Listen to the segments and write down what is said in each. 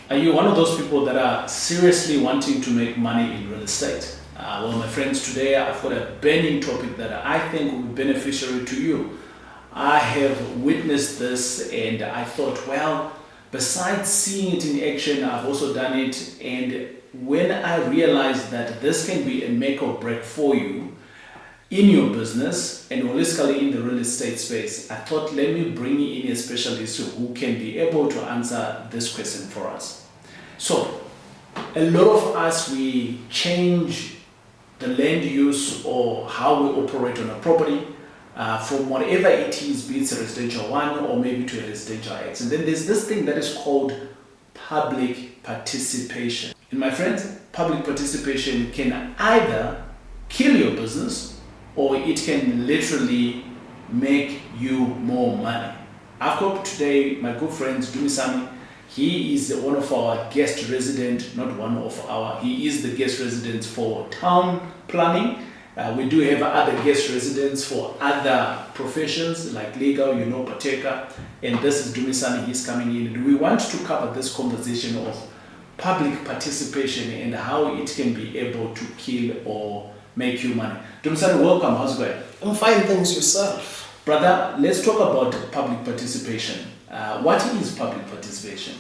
Are you one of those people that are seriously wanting to make money in real estate? Well, my friends, today I've got a burning topic that I think will be beneficial to you. I have witnessed this and I thought, well, besides seeing it in action, I've also done it. And when I realized that this can be a make or break for you in your business and holistically in the real estate space, I thought, let me bring in a specialist who can be able to answer this question for us. So, a lot of us, we change the land use or how we operate on a property from whatever it is, be it a residential 1 or maybe to a residential X. And then there's this thing that is called public participation. And my friends, public participation can either kill your business or it can literally make you more money. I've got today my good friend Dumisani. He is one of our guest resident, not one of our, he is the guest resident for town planning. We do have other guest residents for other professions like legal, Pateka, and this is Dumisani, he's coming in. And we want to cover this conversation of public participation and how it can be able to kill or make you money. Dumisani, welcome, how's it going? I'm fine, thanks. Yourself? Brother, let's talk about public participation. What is public participation?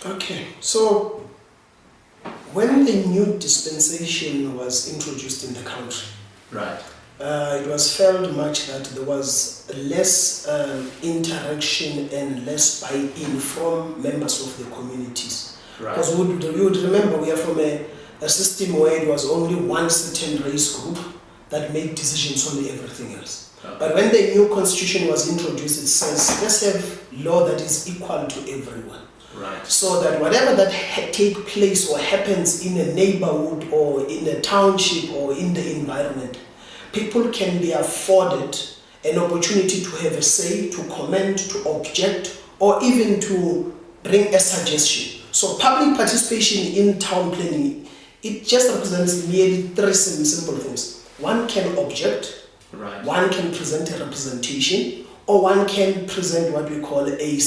Okay, so when the new dispensation was introduced in the country, right, it was felt much that there was less interaction and less buy-in from members of the communities. right. Because you would remember we are from a system where it was only one certain race group that made decisions on everything else. Okay. But when the new constitution was introduced, it says let's have law that is equal to everyone. Right. So that whatever that take place or happens in a neighborhood or in a township or in the environment, people can be afforded an opportunity to have a say, to comment, to object, or even to bring a suggestion. So public participation in town planning, it just represents nearly three simple things. One can object, Right. one can present a representation, or one can present what we call a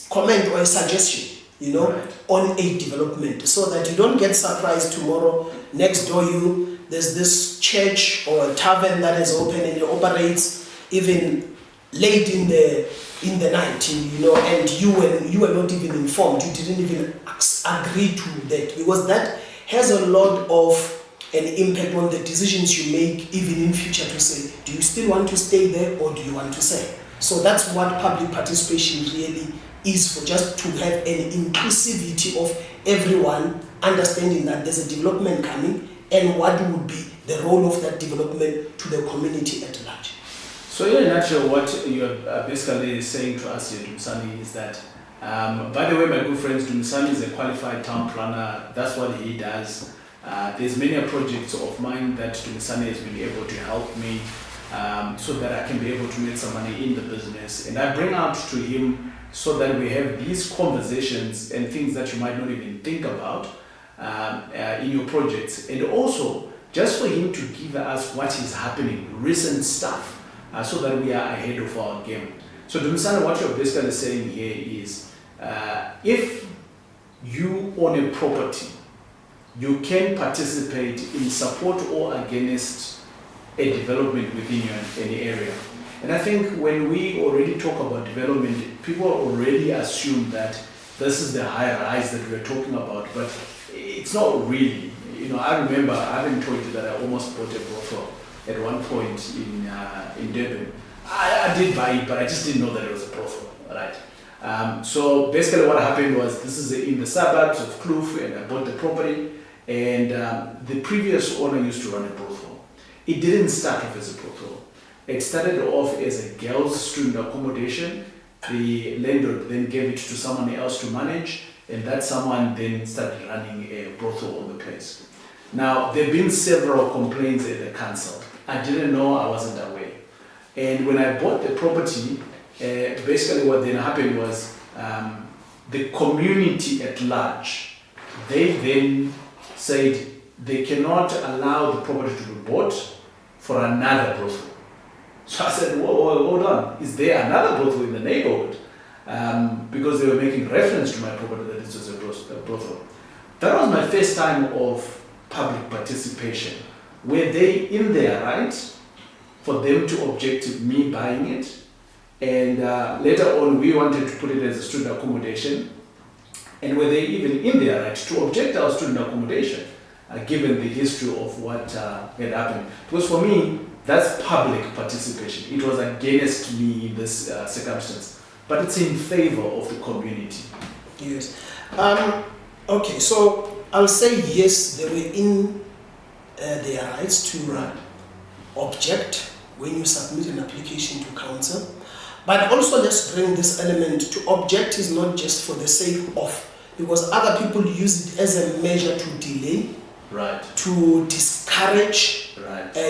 comment or a suggestion, Right. on a development, so that you don't get surprised tomorrow, next door there's this church or a tavern that is open and it operates even late in the night, and you were not even informed, you didn't even agree to that, because that has a lot of an impact on the decisions you make even in future, to say, do you still want to stay there or do you want to sell? So that's what public participation really is, for just to have an inclusivity of everyone understanding that there's a development coming and what would be the role of that development to the community at large. So in a nutshell, what you're basically saying to us here, Dumisani, is that, by the way, my good friend Dumisani is a qualified town planner. That's what he does. There's many projects of mine that Dumisani has been able to help me so that I can be able to make some money in the business. And I bring out to him so that we have these conversations and things that you might not even think about in your projects. And also, just for him to give us what is happening, recent stuff, so that we are ahead of our game. So Dumisani, what you're basically saying here is, if you own a property, you can participate in support or against a development within any area. And I think when we already talk about development, people already assume that this is the high rise that we're talking about, but it's not really. I remember, I haven't told you that I almost bought a brothel at one point in Durban. I did buy it, but I just didn't know that it was a brothel, right? So basically what happened was, this is in the suburbs of Kloof, and I bought the property, and the previous owner used to run a brothel. It didn't start off as a brothel. It started off as a girls' student accommodation. The landlord then gave it to someone else to manage, and that someone then started running a brothel on the place. Now, there have been several complaints at the council. I didn't know, I wasn't aware. And when I bought the property, basically what then happened was the community at large, they then said they cannot allow the property to be bought for another brothel. So I said, whoa, hold on, is there another brothel in the neighborhood? Because they were making reference to my property that this was a both of them. That was my first time of public participation. Were they in their right for them to object to me buying it? And later on, we wanted to put it as a student accommodation. And were they even in their right to object our student accommodation, given the history of what had happened? Because for me, that's public participation. It was against me in this circumstance, but it's in favor of the community. Yes. Okay, so I'll say yes, they were in their rights to object when you submit an application to council. But also let's bring this element to object is not just for the sake of, because other people use it as a measure to delay, to discourage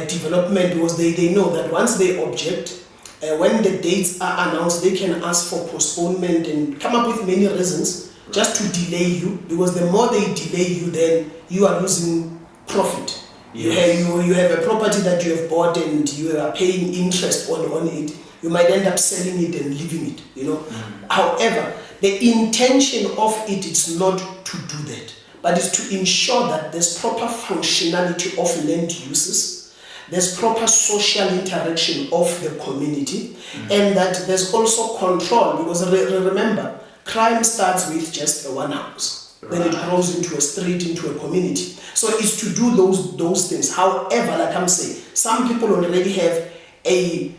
development, because they know that once they object, when the dates are announced, they can ask for postponement and come up with many reasons just to delay you, because the more they delay you, then you are losing profit. Yes. You have a property that you have bought and you are paying interest on it. You might end up selling it and leaving it, you know. However, the intention of it is not to do that, but it's to ensure that there's proper functionality of land uses, there's proper social interaction of the community, and that there's also control, because remember, crime starts with just one house. Then it grows into a street, into a community. So it's to do those things. However, like I'm saying, some people already have a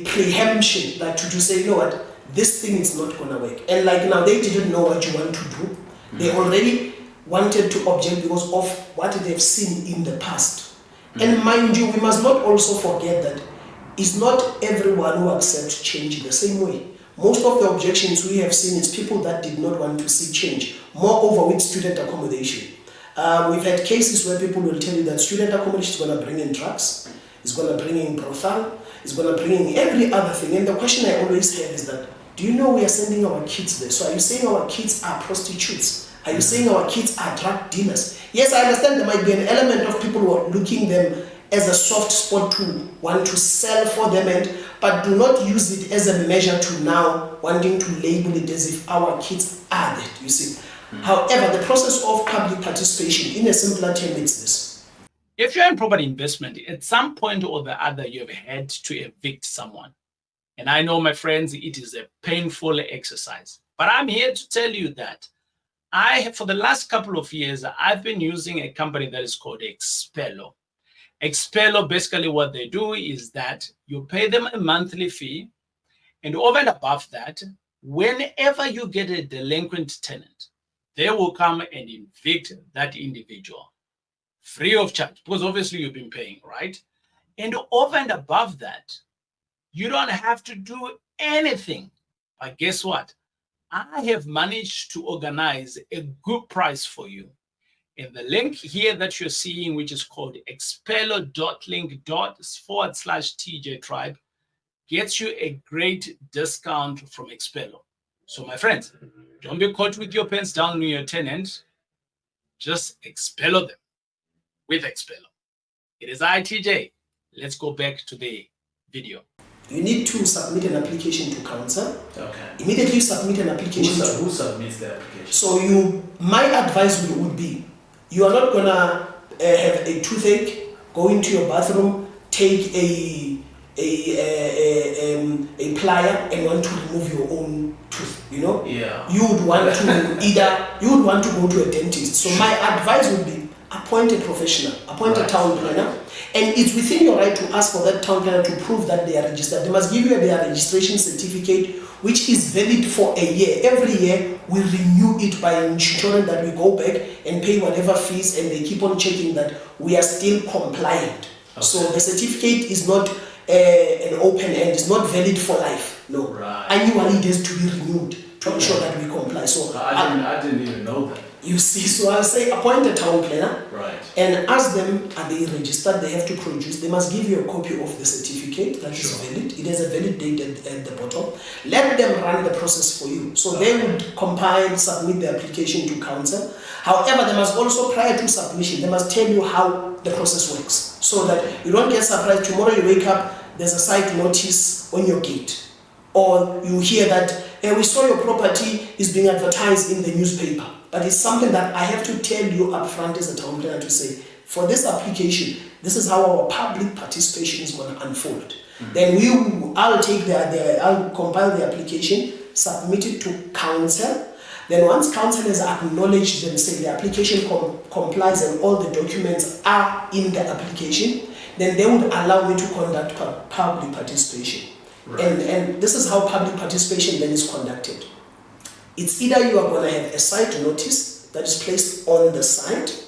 preemption, like to say, you know what, this thing is not going to work. And like now, they didn't know what you want to do. They already wanted to object because of what they've seen in the past. And mind you, we must not also forget that it's not everyone who accepts change the same way. Most of the objections we have seen is people that did not want to see change. Moreover, with student accommodation. We've had cases where people will tell you that student accommodation is going to bring in drugs, it's going to bring in brothel, it's going to bring in every other thing. And the question I always have is that, do you know we are sending our kids there? So are you saying our kids are prostitutes? Are you saying our kids are drug dealers? Yes, I understand there might be an element of people who are looking them as a soft spot to want to sell for them, but do not use it as a measure to now wanting to label it as if our kids are that, you see. However, the process of public participation, in a simpler term, it's this. If you're in property investment, at some point or the other, you've had to evict someone. And I know, my friends, it is a painful exercise. But I'm here to tell you that for the last couple of years, I've been using a company that is called Expello. Expello, basically what they do is that you pay them a monthly fee, and over and above that, whenever you get a delinquent tenant, they will come and evict that individual free of charge, because obviously you've been paying, right? And over and above that, you don't have to do anything. But guess what? I have managed to organize a good price for you. And the link here that you're seeing, which is called expello.link./TJ Tribe, gets you a great discount from Expello. So my friends, don't be caught with your pants down on your tenant. Just Expello them with Expello. It is TJ. Let's go back to the video. You need to submit an application to council. Okay. Immediately submit an application. Who submits the application? So my advice would be, you are not gonna have a toothache, go into your bathroom, take a plier and want to remove your own tooth, you know? Yeah. You would want to go to a dentist. So my advice would be, appoint a professional, appoint a town planner, and it's within your right to ask for that town planner to prove that they are registered. They must give you their registration certificate, which is valid for a year. Every year we renew it by ensuring that we go back and pay whatever fees, and they keep on checking that we are still compliant. Okay. So the certificate is not an open end, it's not valid for life. No. Right. Annually it has to be renewed to ensure that we comply. So I didn't even know that. You see, so I'll say appoint a town planner, right, and ask them, are they registered? They have to produce, they must give you a copy of the certificate that is valid. It has a valid date at the bottom. Let them run the process for you. So they would compile, submit the application to council. However, they must also, prior to submission, they must tell you how the process works, so that you don't get surprised. Tomorrow you wake up, there's a site notice on your gate, or you hear that we saw your property is being advertised in the newspaper. but it's something that I have to tell you upfront as a town planner to say, for this application, this is how our public participation is going to unfold. Then I'll compile the application, submit it to council. Then once council has acknowledged and say the application complies and all the documents are in the application, then they would allow me to conduct public participation. Right. And this is how public participation then is conducted. It's either you are going to have a site notice that is placed on the site,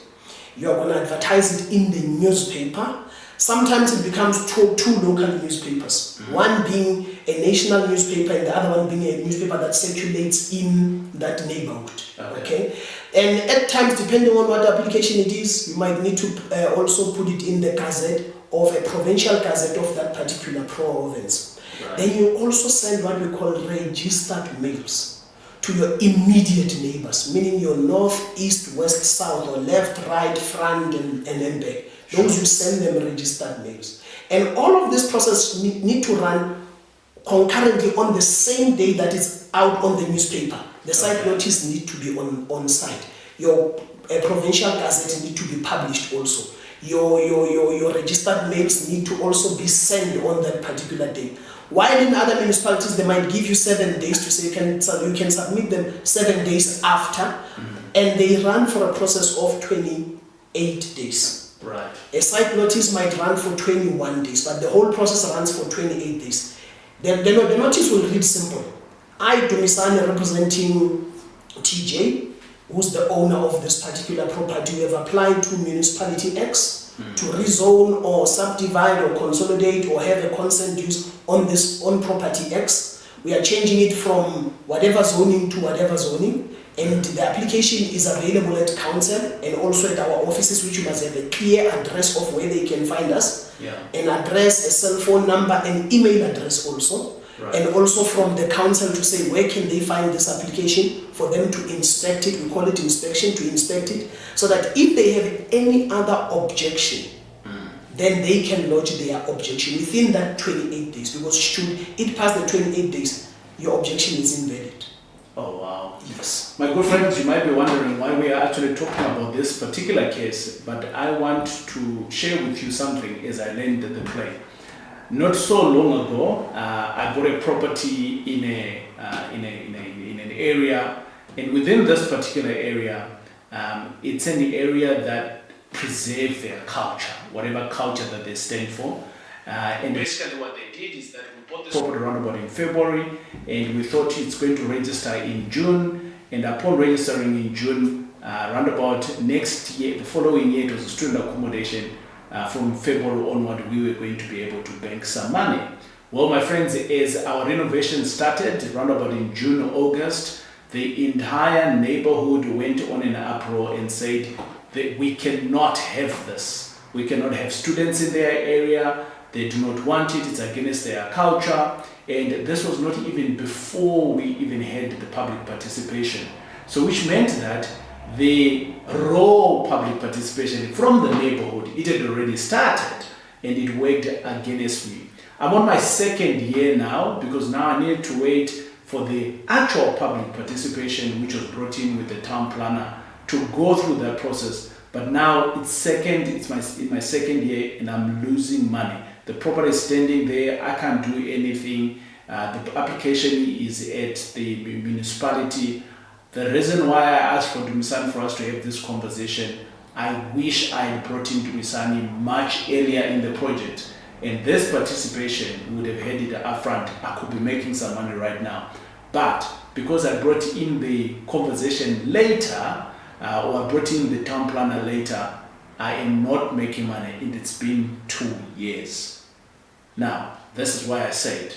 you are going to advertise it in the newspaper. Sometimes it becomes two local newspapers, one being a national newspaper and the other one being a newspaper that circulates in that neighborhood. Okay? And at times, depending on what application it is, you might need to also put it in the gazette of a provincial gazette of that particular province. Right. Then you also send what we call registered mails to your immediate neighbors, meaning your north, east, west, south, or left, right, front, and then back. Those you send them registered mails. And all of this process need to run concurrently on the same day that is out on the newspaper. The site notice need to be on site. Your provincial gazette need to be published also. Your registered mails need to also be sent on that particular day. While in other municipalities they might give you 7 days to say you can submit them 7 days after, and they run for a process of 28 days. Right. A site notice might run for 21 days, but the whole process runs for 28 days. The notice will read simple. I, Dumisani, representing TJ, who's the owner of this particular property, have applied to municipality X to rezone or subdivide or consolidate or have a consent use on property X. We are changing it from whatever zoning to whatever zoning. And the application is available at council and also at our offices, which you must have a clear address of where they can find us. Yeah. An address, a cell phone number, and email address also. Right. And also from the council to say where can they find this application for them to inspect it. We call it inspection, to inspect it, so that if they have any other objection, then they can lodge their objection within that 28 days. Because should it pass the 28 days, your objection is invalid. Oh, wow. Yes. My good friends, you might be wondering why we are actually talking about this particular case, but I want to share with you something as I learned the play. Not so long ago, I bought a property in an area, and within this particular area, it's an area that preserves their culture, whatever culture that they stand for. And basically what they did is that we bought this property around about in February, and we thought it's going to register in June, and upon registering in June, around about next year, the following year, it was a student accommodation. From February onward, we were going to be able to bank some money. Well, my friends, as our renovation started, around about in June, August, the entire neighborhood went on an uproar and said that we cannot have this. We cannot have students in their area. They do not want it. It's against their culture. And this was not even before we even had the public participation. So which meant that the raw public participation from the neighborhood, it had already started, and it worked against me. I'm on my second year now, because now I need to wait for the actual public participation, which was brought in with the town planner, to go through that process. But now it's in my second year, and I'm losing money. The property is standing there. I can't do anything. The application is at the municipality. The reason why I asked for Dumisani for us to have this conversation, I wish I had brought in Dumisani much earlier in the project. And this participation would have had it up front. I could be making some money right now. But because I brought in the conversation later, or I brought in the town planner later, I am not making money, and it's been 2 years. Now, this is why I said,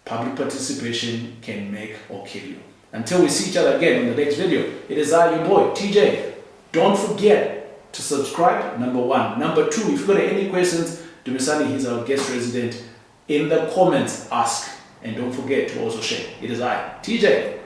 public participation can make or kill you. Until we see each other again on the next video, it is I, your boy, TJ. Don't forget to subscribe, number 1. Number 2, if you've got any questions, Dumisani, he's our guest resident. In the comments, ask. And don't forget to also share. It is I, TJ.